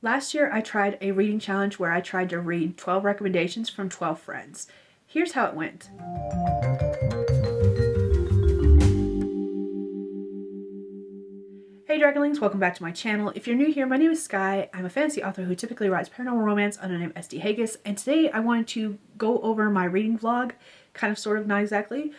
Last year I tried a reading challenge where I tried to read 12 recommendations from 12 friends. Here's how it went. Hey Dragonlings, welcome back to my channel. If you're new here, my name is Sky. I'm a fantasy author who typically writes paranormal romance under the name TheHexedLibrary, and today I wanted to go over my reading vlog, kind of, sort of, not exactly,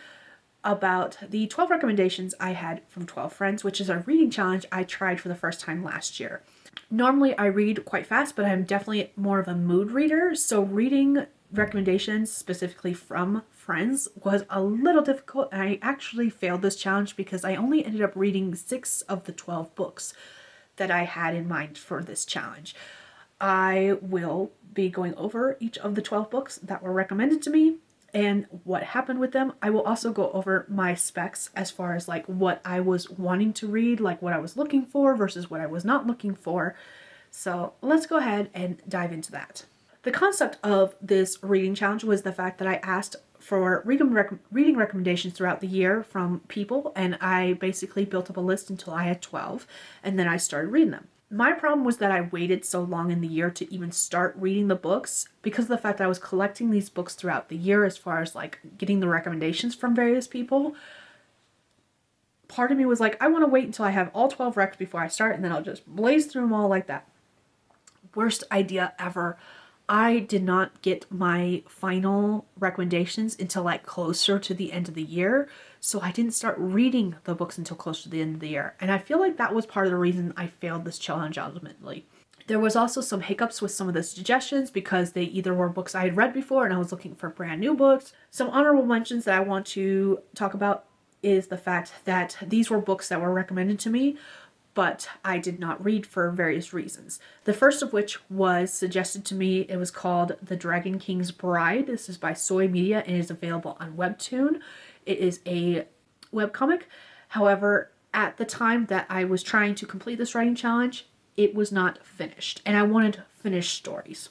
about the 12 recommendations I had from 12 friends, which is a reading challenge I tried for the first time last year. Normally I read quite fast, but I'm definitely more of a mood reader, so reading recommendations specifically from friends was a little difficult, and I actually failed this challenge because I only ended up reading 6 of the 12 books that I had in mind for this challenge. I will be going over each of the 12 books that were recommended to me and what happened with them. I will also go over my specs as far as like what I was wanting to read, like what I was looking for versus what I was not looking for. So let's go ahead and dive into that. The concept of this reading challenge was the fact that I asked for reading recommendations throughout the year from people, and I basically built up a list until I had 12, and then I started reading them. My problem was that I waited so long in the year to even start reading the books because of the fact that I was collecting these books throughout the year as far as like getting the recommendations from various people. Part of me was like, I want to wait until I have all 12 recs before I start, and then I'll just blaze through them all like that. Worst idea ever. I did not get my final recommendations until like closer to the end of the year, so I didn't start reading the books until close to the end of the year, and I feel like that was part of the reason I failed this challenge ultimately. There was also some hiccups with some of the suggestions because they either were books I had read before and I was looking for brand new books. Some honorable mentions that I want to talk about is the fact that these were books that were recommended to me, but I did not read for various reasons. The first of which was suggested to me. It was called The Dragon King's Bride. This is by Soy Media and is available on Webtoon. It is a webcomic. However, at the time that I was trying to complete this writing challenge, it was not finished, and I wanted finished stories.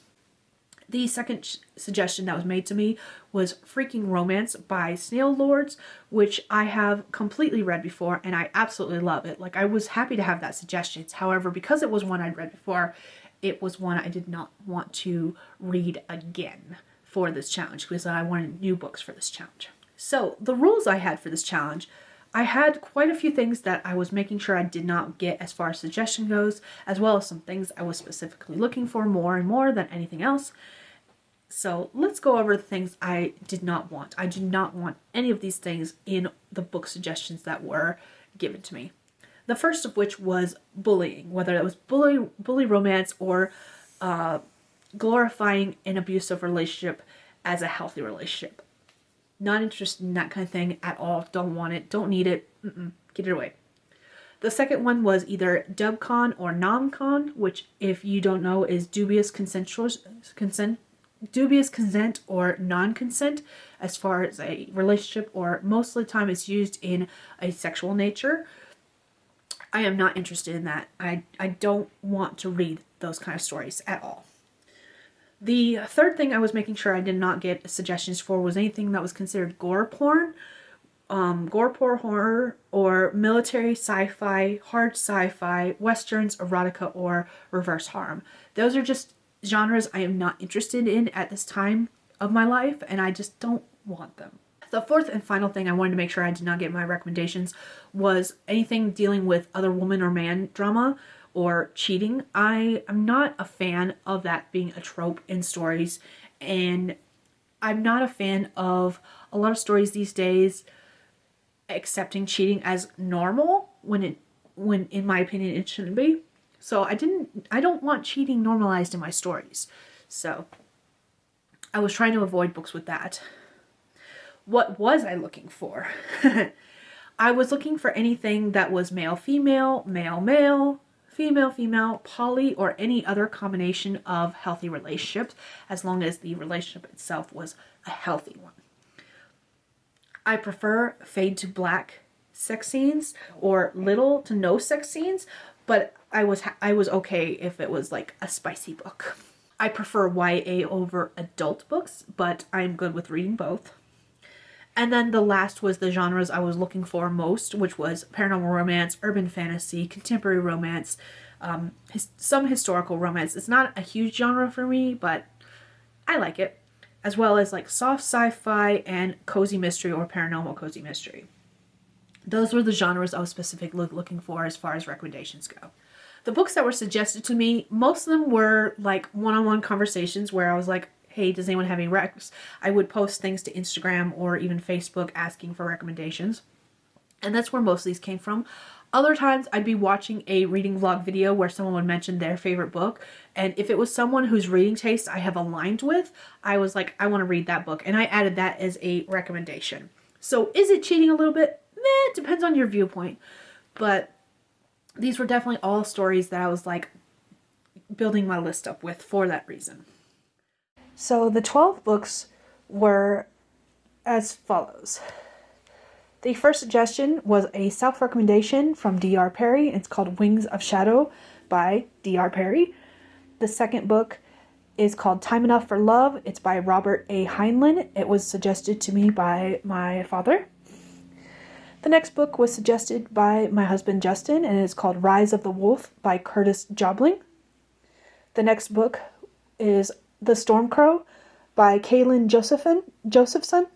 The second suggestion that was made to me was Freaking Romance by Snail Lords, which I have completely read before and I absolutely love it. Like, I was happy to have that suggestion. However, because it was one I'd read before, it was one I did not want to read again for this challenge because I wanted new books for this challenge. So the rules I had for this challenge, I had quite a few things that I was making sure I did not get as far as suggestion goes, as well as some things I was specifically looking for more and more than anything else. So let's go over the things I did not want. I did not want any of these things in the book suggestions that were given to me. The first of which was bullying, whether it was bully romance or glorifying an abusive relationship as a healthy relationship. Not interested in that kind of thing at all. Don't want it. Don't need it. Get it away. The second one was either Dubcon or noncon, which, if you don't know, is dubious consent or non-consent as far as a relationship, or most of the time it's used in a sexual nature. I am not interested in that. I don't want to read those kind of stories at all. The third thing I was making sure I did not get suggestions for was anything that was considered gore-porn, gore-porn horror, or military sci-fi, hard sci-fi, westerns, erotica, or reverse harem. Those are just genres I am not interested in at this time of my life, and I just don't want them. The fourth and final thing I wanted to make sure I did not get in my recommendations was anything dealing with other woman or man drama or cheating. I am not a fan of that being a trope in stories, and I'm not a fan of a lot of stories these days accepting cheating as normal when in my opinion it shouldn't be. So I don't want cheating normalized in my stories. So I was trying to avoid books with that. What was I looking for? I was looking for anything that was male-female, male-male, female-female, poly, or any other combination of healthy relationships, as long as the relationship itself was a healthy one. I prefer fade to black sex scenes or little to no sex scenes, but I was okay if it was like a spicy book. I prefer YA over adult books, but I'm good with reading both. And then the last was the genres I was looking for most, which was paranormal romance, urban fantasy, contemporary romance, some historical romance. It's not a huge genre for me, but I like it. As well as like soft sci-fi and cozy mystery or paranormal cozy mystery. Those were the genres I was specifically looking for as far as recommendations go. The books that were suggested to me, most of them were like one-on-one conversations where I was like, hey, does anyone have any recs? I would post things to Instagram or even Facebook asking for recommendations. And that's where most of these came from. Other times I'd be watching a reading vlog video where someone would mention their favorite book. And if it was someone whose reading taste I have aligned with, I was like, I want to read that book. And I added that as a recommendation. So is it cheating a little bit? It depends on your viewpoint. But these were definitely all stories that I was like building my list up with for that reason. So the 12 books were as follows. The first suggestion was a self-recommendation from D.R. Perry. It's called Wings of Shadow by D.R. Perry. The second book is called Time Enough for Love. It's by Robert A. Heinlein. It was suggested to me by my father. The next book was suggested by my husband Justin, and it's called Rise of the Wolf by Curtis Jobling. The next book is The Storm Crow by Kaylin Josephson.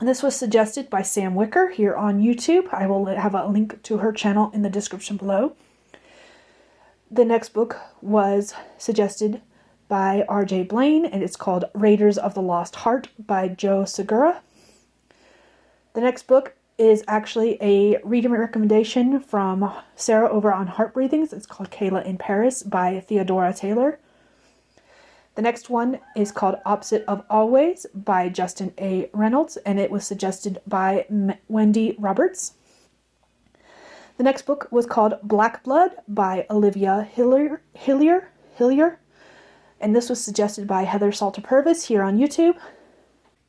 And this was suggested by Sam Wicker here on YouTube. I will have a link to her channel in the description below. The next book was suggested by R.J. Blaine, and it's called Raiders of the Lost Heart by Joe Segura. The next book is actually a reader recommendation from Sarah over on Heart Breathings. It's called Kayla in Paris by Theodora Taylor. The next one is called Opposite of Always by Justin A. Reynolds, and it was suggested by Wendy Roberts. The next book was called Black Blood by Olivia Hillier, and this was suggested by Heather Salter-Purves here on YouTube.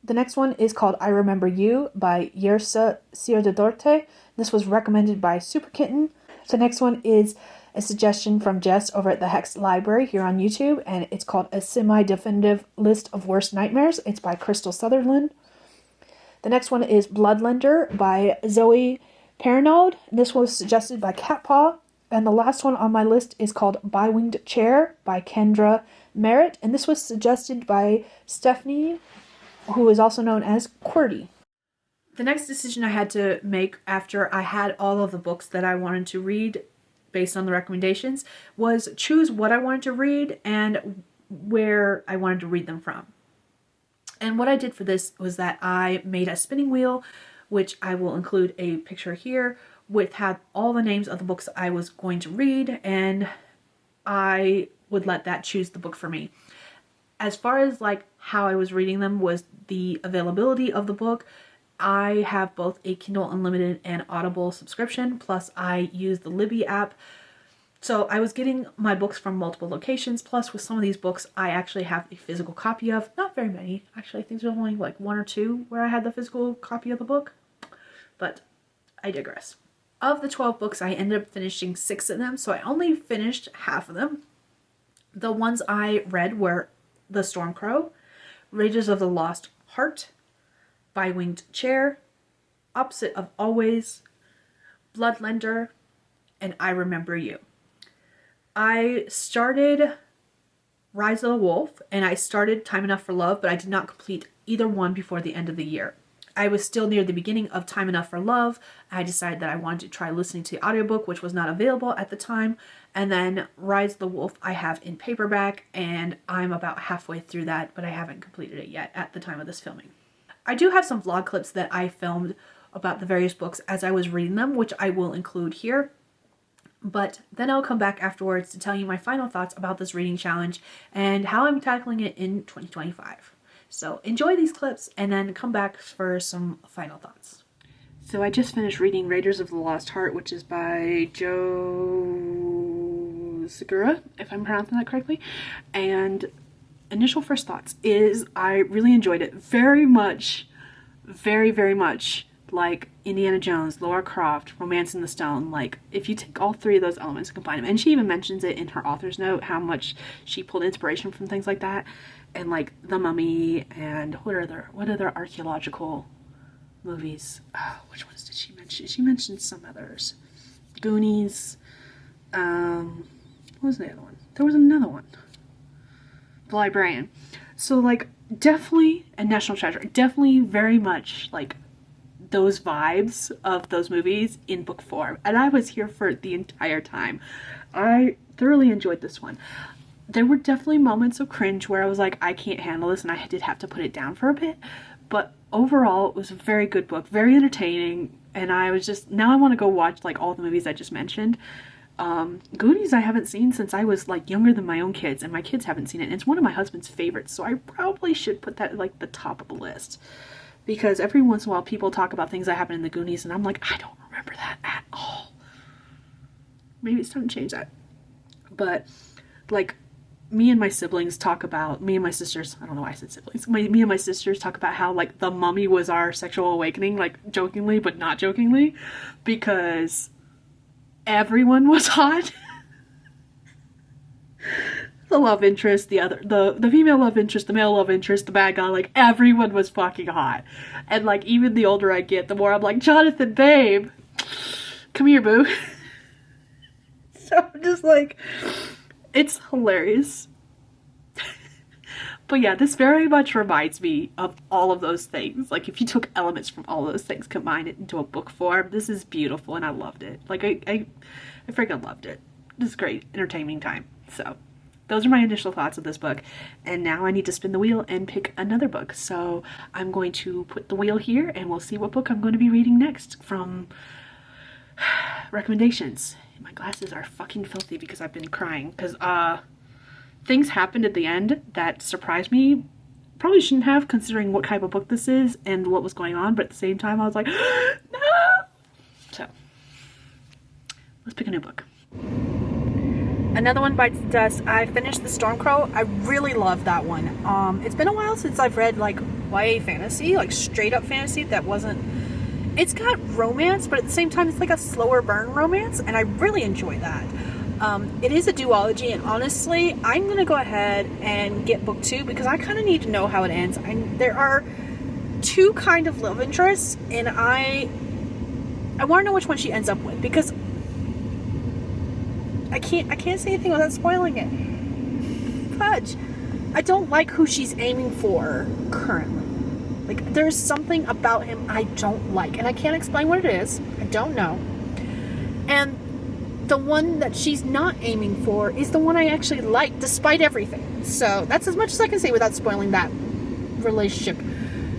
The next one is called I Remember You by Yersa Ciudadorte. This was recommended by Super Kitten. The next one is a suggestion from Jess over at TheHexedLibrary here on YouTube, and it's called A Semi-Definitive List of Worst Nightmares. It's by Crystal Sutherland. The next one is Bloodlender by Zoe Perinaud. This was suggested by Catpaw. And the last one on my list is called Bi-Winged Chair by Kendra Merritt, and this was suggested by Stephanie, who is also known as Qwordy. The next decision I had to make after I had all of the books that I wanted to read based on the recommendations was choose what I wanted to read and where I wanted to read them from. And what I did for this was that I made a spinning wheel, which I will include a picture here, with had all the names of the books I was going to read, and I would let that choose the book for me. As far as like how I was reading them was the availability of the book. I have both a Kindle Unlimited and Audible subscription, plus I use the Libby app. So I was getting my books from multiple locations, plus with some of these books I actually have a physical copy of. Not very many, actually. I think there's only like one or two where I had the physical copy of the book, but I digress. Of the 12 books, I ended up finishing 6 of them, so I only finished half of them. The ones I read were The Storm Crow, Raiders of the Lost Heart, Bi-Winged Chair, Opposite of Always, Bloodlender, and I Remember You. I started Rise of the Wolf, and I started Time Enough for Love, but I did not complete either one before the end of the year. I was still near the beginning of Time Enough for Love. I decided that I wanted to try listening to the audiobook, which was not available at the time. And then Rise of the Wolf I have in paperback, and I'm about halfway through that, but I haven't completed it yet at the time of this filming. I do have some vlog clips that I filmed about the various books as I was reading them, which I will include here. But then I'll come back afterwards to tell you my final thoughts about this reading challenge and how I'm tackling it in 2025. So enjoy these clips and then come back for some final thoughts. So I just finished reading Raiders of the Lost Heart, which is by Joe Segura, if I'm pronouncing that correctly. And initial first thoughts is I really enjoyed it. Very much like Indiana Jones, Lara Croft, Romance in the Stone. Like, if you take all three of those elements and combine them, and she even mentions it in her author's note, how much she pulled inspiration from things like that, and like The Mummy, and what other archaeological movies? Oh, which ones did she mention? She mentioned some others. Goonies, What was the other one? There was another one. The Librarian. So like definitely, and National Treasure, definitely very much like those vibes of those movies in book form. And I was here for it the entire time. I thoroughly enjoyed this one. There were definitely moments of cringe where I was like, I can't handle this, and I did have to put it down for a bit. But overall, it was a very good book, very entertaining, and I was just, now I want to go watch like all the movies I just mentioned. Goonies I haven't seen since I was like younger than my own kids, and my kids haven't seen it, and it's one of my husband's favorites, so I probably should put that at like the top of the list. Because every once in a while people talk about things that happened in the Goonies, and I'm like, I don't remember that at all. Maybe it's time to change that. But like, me and my sisters, I don't know why I said siblings, me and my sisters talk about how like The Mummy was our sexual awakening, like jokingly but not jokingly, because everyone was hot. The love interest, the female love interest, the male love interest, the bad guy, like everyone was fucking hot. And like even the older I get, the more I'm like, Jonathan, babe, come here, boo. So I'm just like, it's hilarious. But yeah, this very much reminds me of all of those things. Like if you took elements from all those things, combined it into a book form, this is beautiful, and I loved it. Like I freaking loved it. This is great, entertaining time. So those are my initial thoughts of this book, and now I need to spin the wheel and pick another book. So I'm going to put the wheel here, and we'll see what book I'm going to be reading next from recommendations. My glasses are fucking filthy because I've been crying, because things happened at the end that surprised me. Probably shouldn't have, considering what type of book this is and what was going on, but at the same time I was like, no! So, let's pick a new book. Another one bites the dust. I finished The Stormcrow. I really love that one. It's been a while since I've read like YA fantasy, like straight up fantasy that wasn't, it's got romance, but at the same time it's like a slower burn romance, and I really enjoy that. It is a duology, and honestly, I'm gonna go ahead and get book 2 because I kind of need to know how it ends. There are two kind of love interests, and I want to know which one she ends up with, because I can't say anything without spoiling it. Fudge. I don't like who she's aiming for currently. Like, there's something about him I don't like, and I can't explain what it is. I don't know. And the one that she's not aiming for is the one I actually like, despite everything. So that's as much as I can say without spoiling that relationship.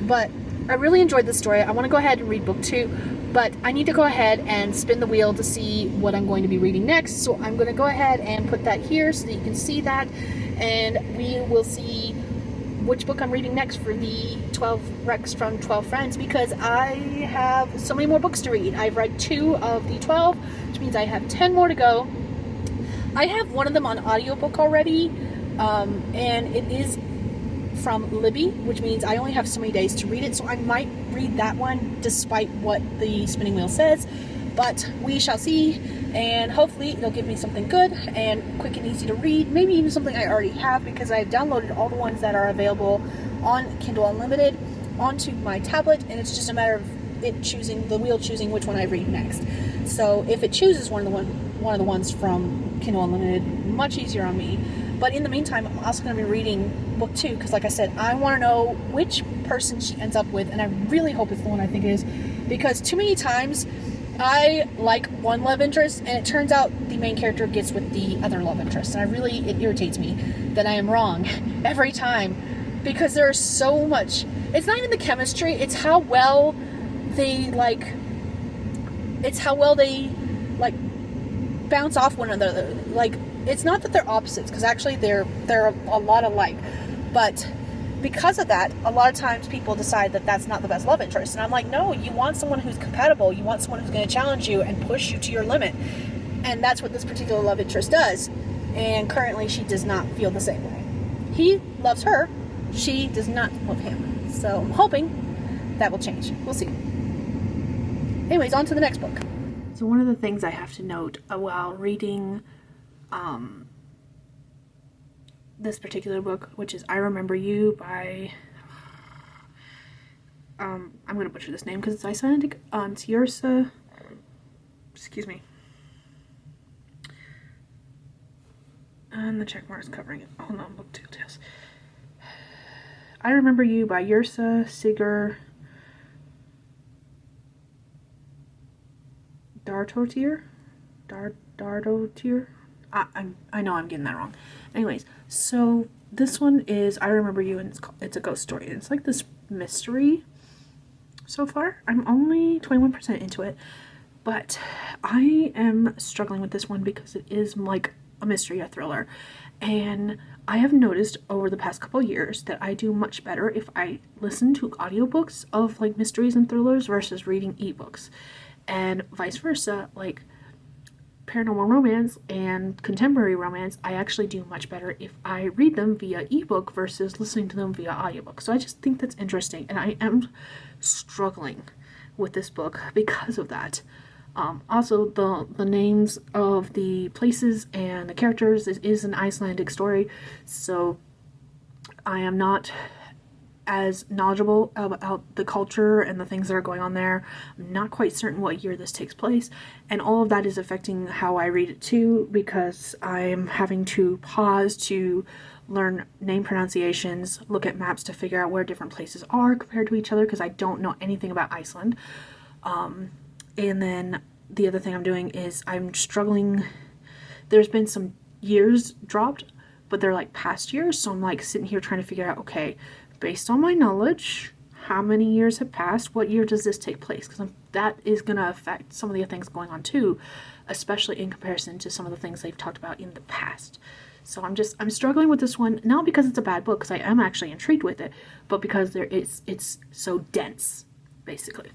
But I really enjoyed this story. I want to go ahead and read book 2. But I need to go ahead and spin the wheel to see what I'm going to be reading next. So I'm going to go ahead and put that here so that you can see that. And we will see which book I'm reading next for the 12 Recs from 12 Friends, because I have so many more books to read. I've read 2 of the 12, which means I have 10 more to go. I have one of them on audiobook already, and it is from Libby, which means I only have so many days to read it, so I might read that one despite what the spinning wheel says, but we shall see, and hopefully it'll give me something good and quick and easy to read, maybe even something I already have, because I've downloaded all the ones that are available on Kindle Unlimited onto my tablet, and it's just a matter of it choosing, the wheel choosing which one I read next. So if it chooses one of the ones from Kindle Unlimited, much easier on me. But in the meantime, I'm also going to be reading book 2, because like I said, I want to know which person she ends up with, and I really hope it's the one I think it is, because too many times I like one love interest, and it turns out the main character gets with the other love interest, and it irritates me that I am wrong every time, because there's so much, it's not even the chemistry, it's how well they bounce off one another. Like, it's not that they're opposites, because actually they're a lot alike, but because of that, a lot of times people decide that that's not the best love interest, and I'm like, no, you want someone who's compatible, you want someone who's going to challenge you and push you to your limit, and that's what this particular love interest does, and currently she does not feel the same way. He loves her, she does not love him, so I'm hoping that will change. We'll see. Anyways, on to the next book. So one of the things I have to note while reading this particular book, which is I Remember You by, I'm going to butcher this name because it's Icelandic, excuse me. And the check mark's covering it. Hold on, book details. I Remember You by Yrsa Sigurd Dardotir? Dardotir? I know I'm getting that wrong. Anyways, so this one is I Remember You, and it's a ghost story. And it's like this mystery so far. I'm only 21% into it, but I am struggling with this one because it is like a mystery, a thriller. And I have noticed over the past couple years that I do much better if I listen to audiobooks of like mysteries and thrillers versus reading ebooks. And vice versa, like paranormal romance and contemporary romance, I actually do much better if I read them via ebook versus listening to them via audiobook. So I just think that's interesting, and I am struggling with this book because of that. Also, the names of the places and the characters is an Icelandic story, so I am not as knowledgeable about the culture and the things that are going on there. I'm not quite certain what year this takes place, and all of that is affecting how I read it too, because I'm having to pause to learn name pronunciations, look at maps to figure out where different places are compared to each other, because I don't know anything about Iceland. And then the other thing I'm doing is I'm struggling. There's been some years dropped, but they're like past years, so I'm like sitting here trying to figure out, okay, based on my knowledge, how many years have passed? What year does this take place? Because that is going to affect some of the things going on too, especially in comparison to some of the things they've talked about in the past. So I'm struggling with this one, not because it's a bad book, because I am actually intrigued with it, but because it's so dense, basically.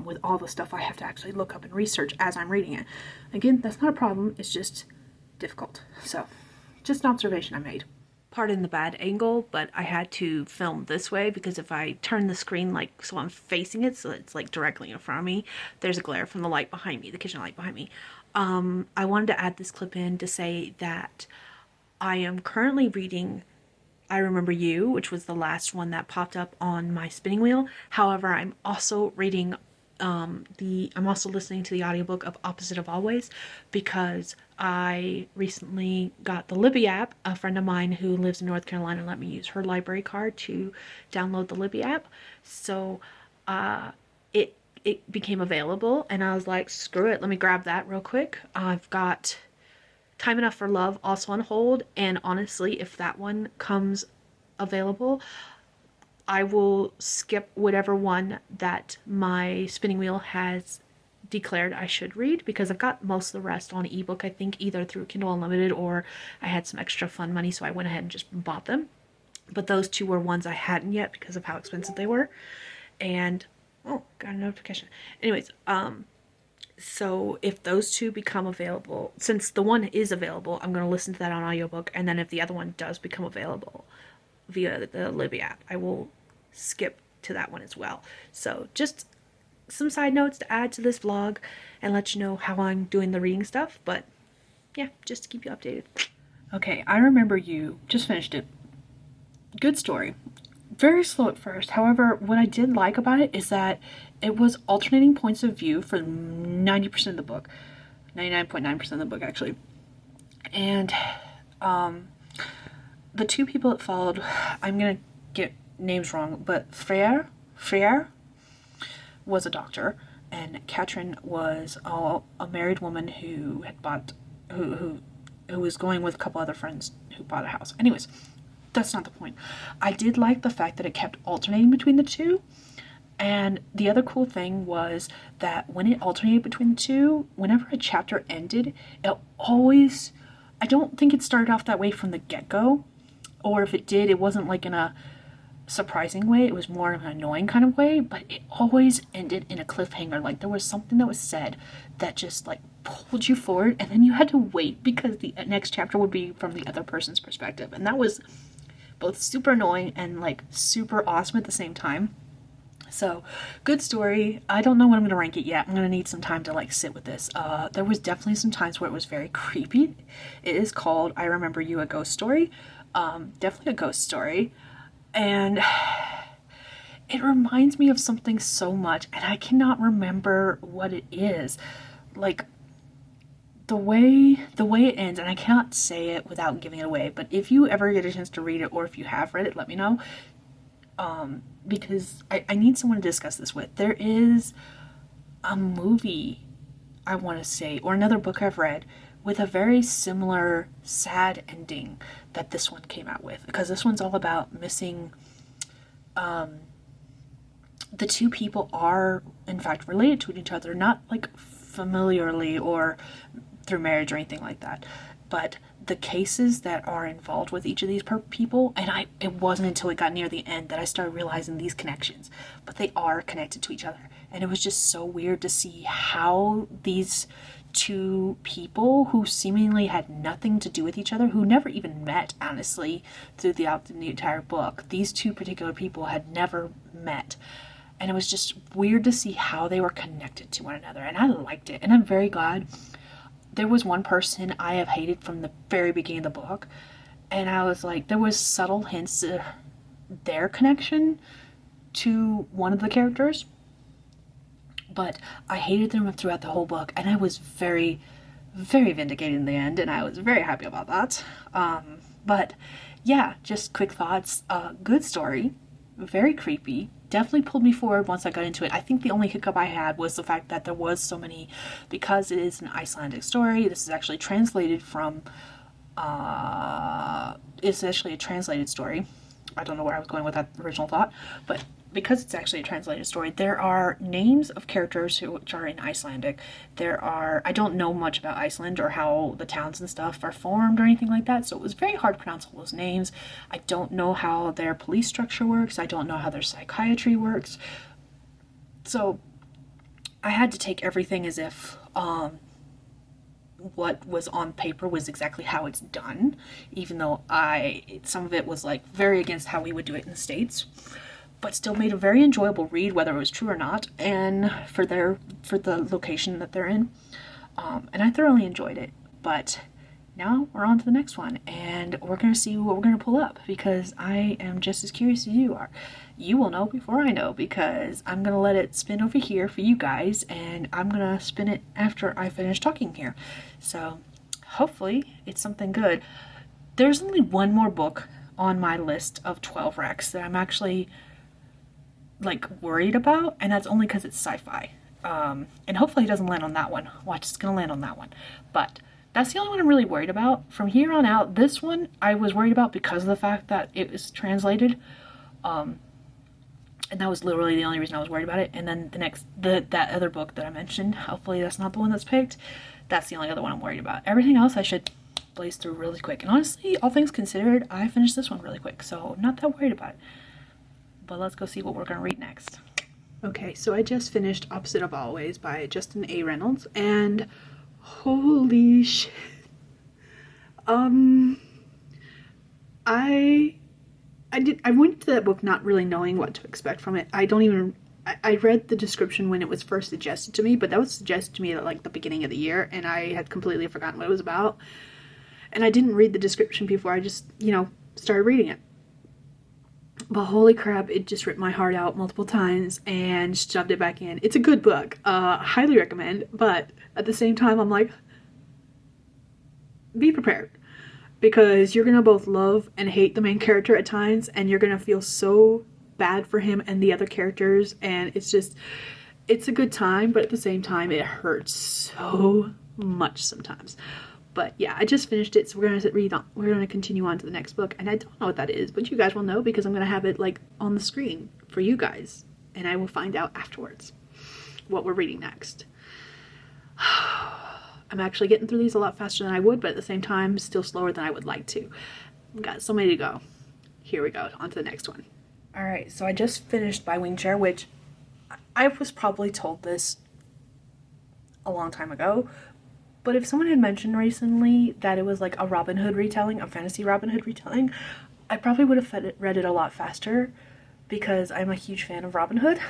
With all the stuff I have to actually look up and research as I'm reading it. Again, that's not a problem, it's just difficult. So, just an observation I made. Pardon the bad angle, but I had to film this way because if I turn the screen like so I'm facing it, so it's like directly in front of me, there's a glare from the light behind me, the kitchen light behind me. I wanted to add this clip in to say that I am currently reading I Remember You, which was the last one that popped up on my spinning wheel. However, I'm also reading I'm also listening to the audiobook of Opposite of Always because I recently got the Libby app. A friend of mine who lives in North Carolina let me use her library card to download the Libby app. So it became available and I was like, screw it, let me grab that real quick. I've got Time Enough for Love also on hold, and honestly, if that one comes available, I will skip whatever one that my spinning wheel has declared I should read because I've got most of the rest on ebook, I think either through Kindle Unlimited or I had some extra fund money, so I went ahead and just bought them. But those two were ones I hadn't yet because of how expensive they were. And oh, got a notification. Anyways, so if those two become available, since the one is available, I'm going to listen to that on audiobook, and then if the other one does become available via the Libby app, I will skip to that one as well. So just some side notes to add to this vlog and let you know how I'm doing the reading stuff, but yeah, just to keep you updated. Okay, I Remember You, just finished it. Good story. Very slow at first. However, what I did like about it is that it was alternating points of view for 90% of the book. 99.9% of the book, actually. And the two people it followed, I'm going to get names wrong, but Freyr was a doctor, and Katrin was a married woman who had bought, who was going with a couple other friends who bought a house. Anyways, that's not the point. I did like the fact that it kept alternating between the two. And the other cool thing was that when it alternated between the two, whenever a chapter ended, it always, I don't think it started off that way from the get-go. Or if it did, it wasn't like in a surprising way. It was more of an annoying kind of way. But it always ended in a cliffhanger. Like there was something that was said that just like pulled you forward. And then you had to wait because the next chapter would be from the other person's perspective. And that was both super annoying and like super awesome at the same time. So, good story. I don't know when I'm going to rank it yet. I'm going to need some time to like sit with this. There was definitely some times where it was very creepy. It is called I Remember You, a ghost story. Definitely a ghost story. And it reminds me of something so much, and I cannot remember what it is. Like, the way it ends, and I cannot say it without giving it away, but if you ever get a chance to read it, or if you have read it, let me know. Because I need someone to discuss this with. There is a movie, I want to say, or another book I've read with a very similar sad ending that this one came out with, because this one's all about missing. The two people are in fact related to each other, not like familiarly or through marriage or anything like that, but the cases that are involved with each of these people, and it wasn't until it got near the end that I started realizing these connections, but they are connected to each other. And it was just so weird to see how these two people who seemingly had nothing to do with each other, who never even met, honestly, throughout the entire book, these two particular people had never met. And it was just weird to see how they were connected to one another. And I liked it. And I'm very glad. There was one person I have hated from the very beginning of the book. And I was like, there was subtle hints to their connection to one of the characters. But I hated them throughout the whole book. And I was very, very vindicated in the end. And I was very happy about that. But yeah, just quick thoughts. Good story. Very creepy. Definitely pulled me forward once I got into it. I think the only hiccup I had was the fact that there was so many, because it is an Icelandic story. This is actually translated from, it's actually a translated story. I don't know where I was going with that original thought, but because it's actually a translated story, there are names of characters which are in Icelandic. I don't know much about Iceland or how the towns and stuff are formed or anything like that, so it was very hard to pronounce all those names. I don't know how their police structure works. I don't know how their psychiatry works. So I had to take everything as if what was on paper was exactly how it's done, even though some of it was like very against how we would do it in the States, but still made a very enjoyable read, whether it was true or not, and for the location that they're in. And I thoroughly enjoyed it. But now we're on to the next one, and we're going to see what we're going to pull up, because I am just as curious as you are. You will know before I know, because I'm going to let it spin over here for you guys, and I'm going to spin it after I finish talking here. So hopefully it's something good. There's only one more book on my list of 12 recs that I'm actually like worried about, and that's only because it's sci-fi. And hopefully it doesn't land on that one. Watch, it's gonna land on that one. But that's the only one I'm really worried about. From here on out, this one I was worried about because of the fact that it was translated. And that was literally the only reason I was worried about it. And then that other book that I mentioned, hopefully that's not the one that's picked. That's the only other one I'm worried about. Everything else I should blaze through really quick. And honestly, all things considered, I finished this one really quick, so I'm not that worried about it. But let's go see what we're gonna read next. Okay, so I just finished Opposite of Always by Justin A. Reynolds, and holy shit. I went into that book not really knowing what to expect from it. I read the description when it was first suggested to me, but that was suggested to me at like the beginning of the year, and I had completely forgotten what it was about. And I didn't read the description before I just, started reading it. But holy crap, it just ripped my heart out multiple times and shoved it back in. It's a good book. Highly recommend. But at the same time, I'm like, be prepared. Because you're going to both love and hate the main character at times. And you're going to feel so bad for him and the other characters. And it's a good time. But at the same time, it hurts so much sometimes. But yeah, I just finished it, so we're gonna continue on to the next book, and I don't know what that is, but you guys will know because I'm gonna have it like on the screen for you guys, and I will find out afterwards what we're reading next. I'm actually getting through these a lot faster than I would, but at the same time, still slower than I would like to. We've got so many to go. Here we go, on to the next one. All right, so I just finished By Wing Chair, which I was probably told this a long time ago. But if someone had mentioned recently that it was like a Robin Hood retelling, a fantasy Robin Hood retelling, I probably would have read it a lot faster because I'm a huge fan of Robin Hood.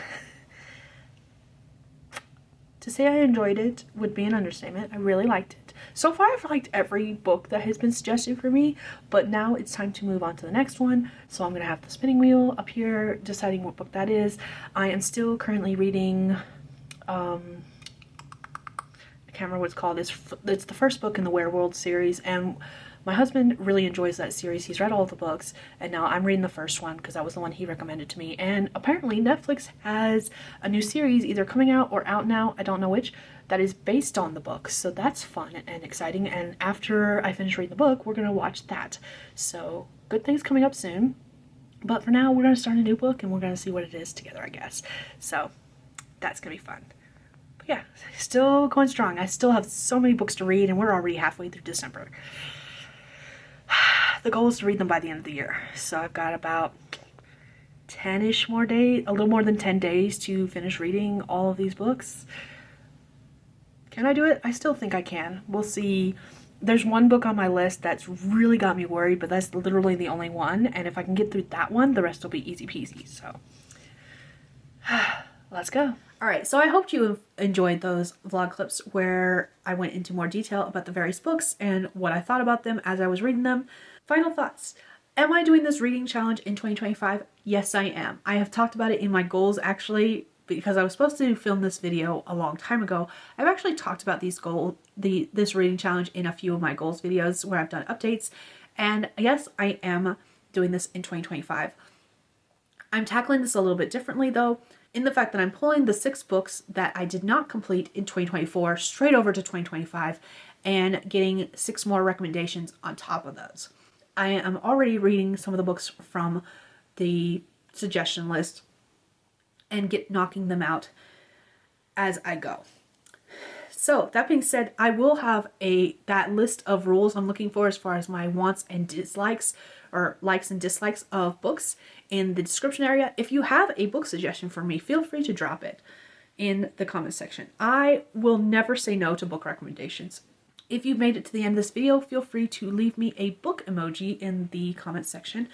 To say I enjoyed it would be an understatement. I really liked it. So far I've liked every book that has been suggested for me, but now it's time to move on to the next one. So I'm going to have the spinning wheel up here deciding what book that is. I am still currently reading... I can't remember what it's called. It's the first book in the Werewolf series, and my husband really enjoys that series. He's read all the books, and now I'm reading the first one because that was the one he recommended to me. And apparently Netflix has a new series either coming out or out now, I don't know which, that is based on the books. So that's fun and exciting. And after I finish reading the book, we're going to watch that. So good things coming up soon. But for now, we're going to start a new book and we're going to see what it is together, I guess. So that's going to be fun. But yeah, still going strong. I still have so many books to read and we're already halfway through December. The goal is to read them by the end of the year. So I've got about 10-ish more days, a little more than 10 days to finish reading all of these books. Can I do it? I still think I can. We'll see. There's one book on my list that's really got me worried, but that's literally the only one. And if I can get through that one, the rest will be easy peasy. So let's go. All right, so I hope you enjoyed those vlog clips where I went into more detail about the various books and what I thought about them as I was reading them. Final thoughts. Am I doing this reading challenge in 2025? Yes, I am. I have talked about it in my goals actually, because I was supposed to film this video a long time ago. I've actually talked about this reading challenge in a few of my goals videos where I've done updates. And yes, I am doing this in 2025. I'm tackling this a little bit differently though, in the fact that I'm pulling the 6 books that I did not complete in 2024 straight over to 2025 and getting 6 more recommendations on top of those. I am already reading some of the books from the suggestion list and knocking them out as I go. So that being said, I will have that list of rules I'm looking for as far as my wants and dislikes, or likes and dislikes of books, in the description area. If you have a book suggestion for me, feel free to drop it in the comment section. I will never say no to book recommendations. If you've made it to the end of this video, feel free to leave me a book emoji in the comment section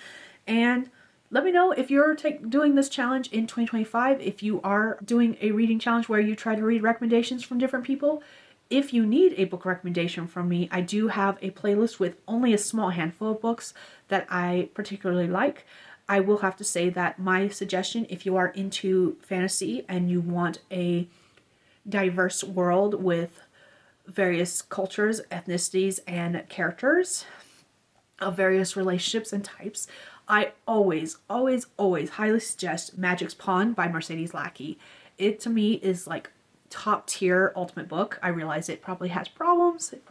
and let me know if you're doing this challenge in 2025, if you are doing a reading challenge where you try to read recommendations from different people. If you need a book recommendation from me, I do have a playlist with only a small handful of books that I particularly like. I will have to say that my suggestion, if you are into fantasy and you want a diverse world with various cultures, ethnicities, and characters of various relationships and types, I always, always, always highly suggest Magic's Pawn by Mercedes Lackey. It, to me, is like top tier ultimate book. I realize it probably has problems. It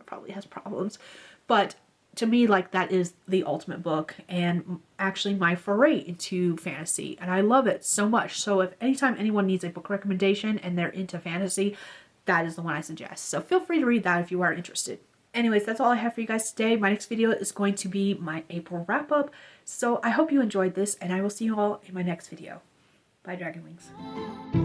probably has problems. But to me, like, that is the ultimate book and actually my foray into fantasy. And I love it so much. So if anytime anyone needs a book recommendation and they're into fantasy, that is the one I suggest. So feel free to read that if you are interested. Anyways, that's all I have for you guys today. My next video is going to be my April wrap-up. So I hope you enjoyed this, and I will see you all in my next video. Bye, Dragon Wings.